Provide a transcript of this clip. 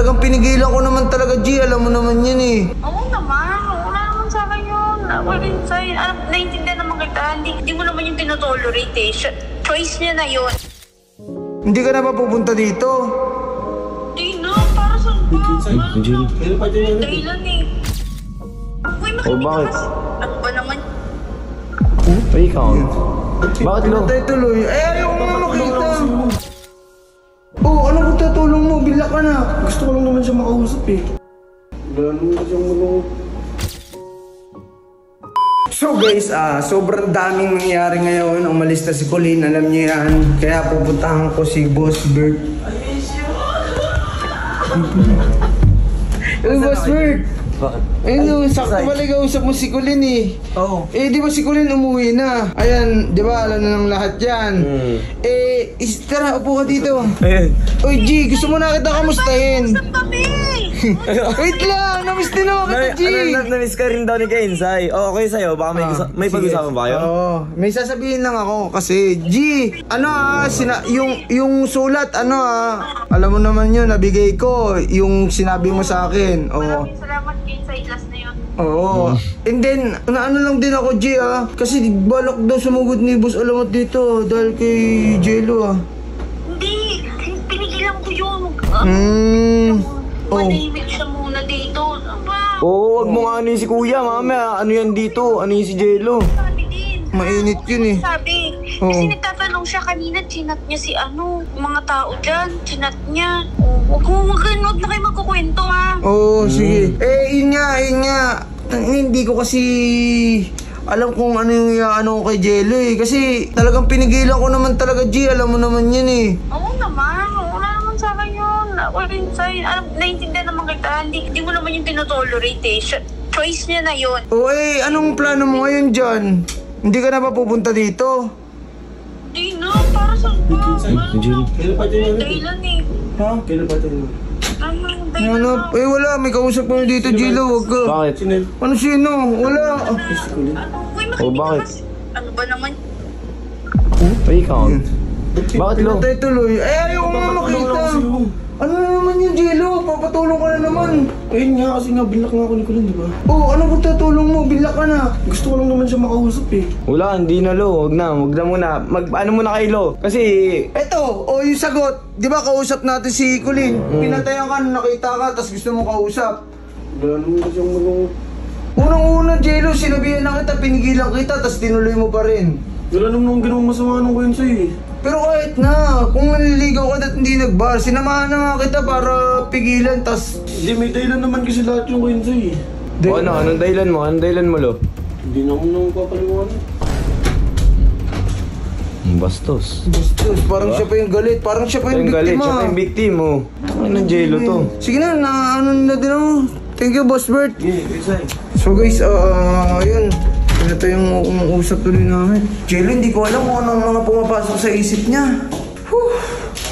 talagang pinigilan ko naman talaga, G. Alam mo naman yan eh. Oo naman. Wala naman sa akin yun. Wala yun sa'yo. Naiintindihan naman kita. Hindi mo naman yung tinotolerate eh. Choice niya na yun. Hindi ka na ba pupunta dito? Hindi na. Para saan ba? Dahilan eh. Uy, makinig ka kasi. Ano ba naman? Ay, count. Bakit lo? Tayo tuloy. Ay, ayaw mo makita. Ano kung tatulong mo? Bila ka na. Gusto ko lang naman siya makausap eh. Wala naman siyang malungkot. So guys, sobrang daming nangyayari ngayon. Umalis na si Colleen, alam niyo yan. Kaya pupuntahan ko si Boss Bert. Boss Bert! Ayun, sakto pala kausap mo si Colleen eh. Oo. Di ba si Colleen umuwi na? Ayan, di ba alam na ng lahat yan? Tara, upo ka dito. Uy, G, gusto mo na kita kamustahin? Saan kami? Wait lang, namiss din ako kita, G. Namiss ka rin daw ni Kensai. Okay sa'yo, baka may pag-usapan ba kayo? Oo, may sasabihin lang ako kasi, G, yung sulat, alam mo naman yun, nabigay ko, yung sinabi mo sa akin. Maraming salamat sa ilas na yun. Oo. And then, ano lang din ako, G, kasi balak daw sumugod ni Boss Alamat dito dahil kay Jello, Hindi, pinigilan ko yun. Manahimik siya muna dito. Aba, Oo, wag mo nga ano si Kuya, mama. Ano yan dito? Ano yung si Jello? sabi din. Mainit yun eh. Sabi, kasi nagtatanong siya kanina, chinat niya si mga tao dyan, chinat niya. Huwag na kayo magkukwento ha. Oo, sige. Yun nga. Hindi ko kasi alam kung ano yung ko kay Jello eh. Kasi talagang pinigilan ko naman talaga, G. Alam mo naman yan eh. Oo naman, wala naman sa akin yun. Wala yun sa'yo. Naiintindihan naman kita. Hindi mo naman yung tinotolerate eh. Choice niya na yun. Anong plano mo ngayon dyan? Hindi ka na ba pupunta dito? Hindi na, para saan ba? Kailan pa din Dahilan eh. Ha? Kailan pa din Dahilan na. Wala. May kausap ko na dito, Jello. Wag ka. Bakit? Ano sino? Wala. Uy, makinig ka bakit? kasi. Ano ba naman? Ay, count. Bakit lo? Tayo tuloy. Ayaw mo makita. Ano na naman yung Jello? Papatulong ka na naman. Ayun nga, kasi nga bilak nga ako ni Colleen, di ba? Ano kung tatulong mo? Bila ka na. Gusto ko lang naman siya makausap eh. Wala, hindi na lo. Wag na muna. Ano muna kay lo? Kasi... Eto, yung sagot. Di ba kausap natin si Colleen? Pinatayan ka, nakita ka, tapos gusto mo kausap. Wala naman siyang malungkot. Unang-una, Jello, sinabihan na kita, pinigilan kita, tapos tinuloy mo pa rin. Wala naman ginawang masama nung Kensai eh. Pero kahit na, kung naliligaw ka at hindi nag-bar, sinamahan na nga kita para pigilan, tas... Hindi, may dahilan naman kasi lahat yung Kensai eh. Anong dahilan mo? Anong dahilan mo lo? Hindi na ako nang papalimuhan. Bastos. Bastos, parang siya pa yung galit, parang siya pa yung Galit, biktima. siya pa yung biktima. Ano ng Jello to? Sige na, ano na din ako. Thank you, Boss Bert. Yeah, Kensai. So guys, yun. Ito yung usap tuloy namin. Jello, hindi ko alam kung anong mga pumapasok sa isip niya.